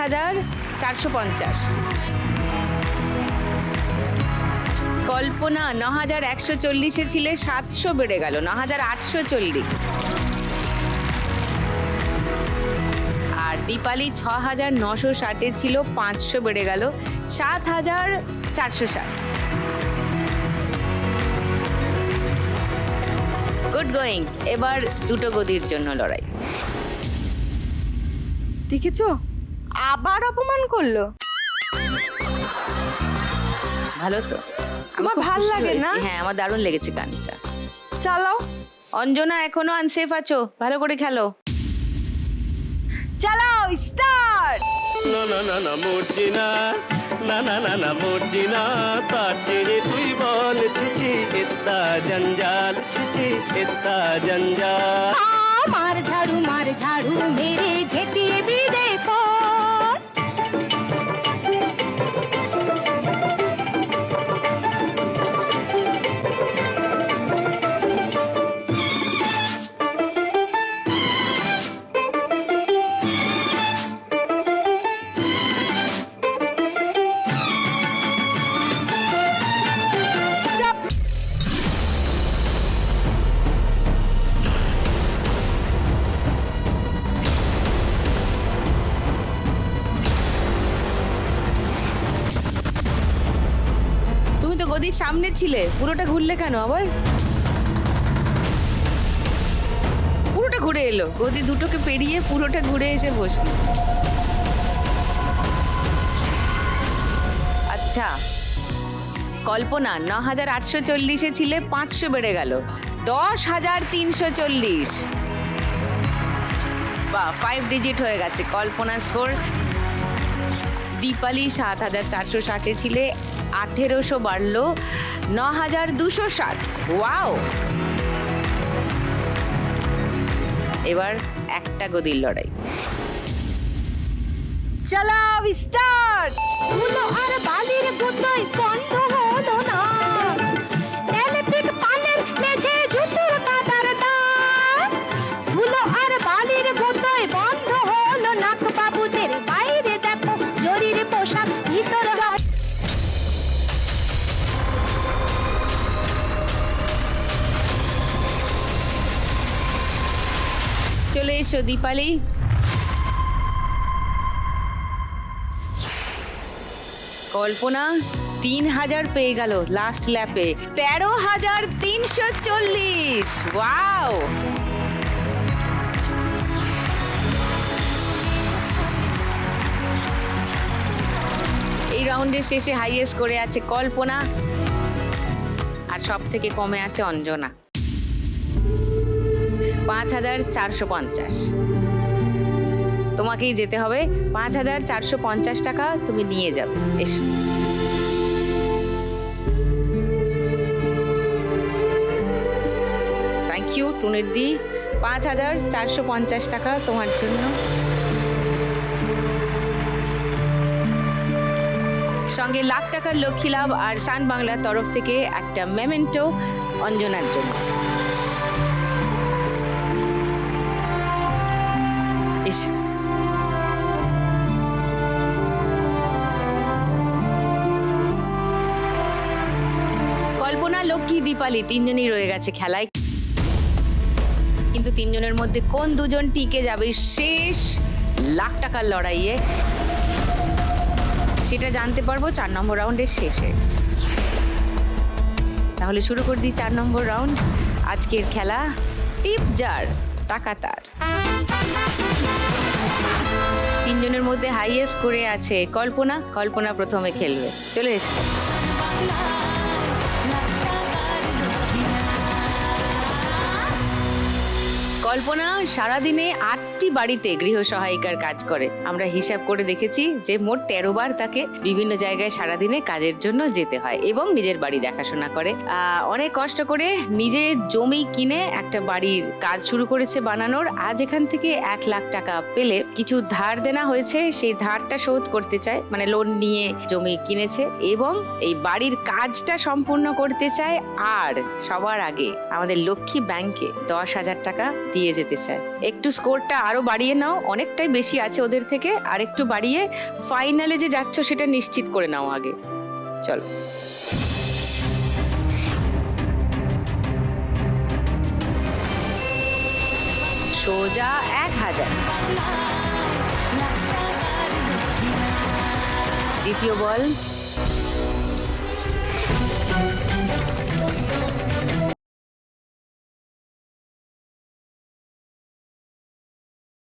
5,450। কল্পনা 9,140-এ ছিলে, 700 বেড়ে গেল 9,840। আর দীপালি 6,960-এ ছিল, 500 বেড়ে গেল 7,460। Good going. এবার দুটো গদির জন্য লড়াই। দেখেছো, আবার অপমান করলো। ভালো তো? আমার খুব ভাল খুশি লাগে না? হয়েছি। হ্যাঁ, আমার দারুণ লেগেছে গানটা। চালাও। অঞ্জনা, এখনো আনসেফ আছো, ভালো করে খেলো। চালাও, স্টার্ট। না না না না মর্জিনা, না না না না মর্জিনা, তার চেয়ে তুই বল ছিছি এত্তা জঞ্জাল, ছিছি এত্তা জঞ্জাল। মার ঝাড়ু মেরে ঝেঁটিয়ে বিদে কর। তুমি তো গদির সামনে ছিলে, পুরোটা ঘুরলে কেন আবার? পুরোটা ঘুরে এলো, গদি দুটোকে পেরিয়ে পুরোটা ঘুরে এসে বসলো। আচ্ছা, কল্পনা 9,840-এ ছিলে, 500 বেড়ে গেল 10,340। বা 5 ডিজিট হয়ে গেছে কল্পনা স্কোর। দীপালি 7,460-এ ছিলে, 1,800 বাড়লো 9,260। ওয়াও। এবার একটা গদির লড়াই। চালাও, স্টার্ট। ধুলো আর বালির গুতোয় বন্ধ হলো না, এলিপিক পানের মেঝে জুতোর কাদার দাগ। ধুলো আর বালির গুতোয় বন্ধ হলো না, বাবুদের বাইরে দেখো জরির পোশাক, ভিতর হাত। চলে এসো দীপালি। কল্পনা 3,000 পেয়ে গেল লাস্ট ল্যাপে, 13,340। ওয়াও। এই রাউন্ডের শেষে হাইয়েস্ট করে আছে কল্পনা, আর সব থেকে কমে আছে অঞ্জনা, 5,450। তোমাকেই যেতে হবে, 5,450 টাকা তুমি নিয়ে যাবে। এসো। থ্যাংক ইউ টুনির দি, 5,450 টাকা তোমার জন্য। সঙ্গে লাখ টাকার লক্ষ্মী লাভ আর সান বাংলার তরফ থেকে একটা মেমেন্টো অঞ্জনার জন্য। এসো। কল্পনা, লক্ষ্মী, দীপালি তিনজনই রয়ে গেছে খেলায়, কিন্তু তিনজনের মধ্যে কোন দুজন টিকে যাবে শেষ লাখ টাকার লড়াইয়ে, সেটা জানতে পারবো 4 নম্বর রাউন্ডের শেষে। তাহলে শুরু করে দিই 4 নম্বর রাউন্ড। আজকের খেলা টিপ জার টাকা তার। তিনজনের মধ্যে হাইয়েস্ট করে আছে কল্পনা। কল্পনা প্রথমে খেলবে, চলে এসো। কল্পনা সারাদিনে 8টি বাড়িতে গৃহ সহায়িকার কাজ করে। আমরা হিসাব করে দেখেছি যে মোট 13 বার তাকে বিভিন্ন জায়গায় সারাদিনে কাজের জন্য যেতে হয় এবং নিজের বাড়ি দেখাশোনা করে। অনেক কষ্ট করে নিজে জমি কিনে একটা বাড়ির কাজ শুরু করেছে বানানোর। আজ এখান থেকে 1 লাখ টাকা পেলে কিছু ধার দেনা হয়েছে, সেই ধারটা শোধ করতে চায়, মানে লোন নিয়ে জমি কিনেছে এবং এই বাড়ির কাজটা সম্পূর্ণ করতে চায়। আর সবার আগে আমাদের লক্ষ্মী ব্যাংকে 10,000 টাকা দিয়ে যেতে চায়। একটু স্কোরটা আরো বাড়িয়ে নাও, অনেকটাই বেশি আছে ওদের থেকে, আর একটু বাড়িয়ে ফাইনালে যে যাচ্ছ সেটা নিশ্চিত করে নাও আগে। চলো। সোজা 1,000। দ্বিতীয় বল।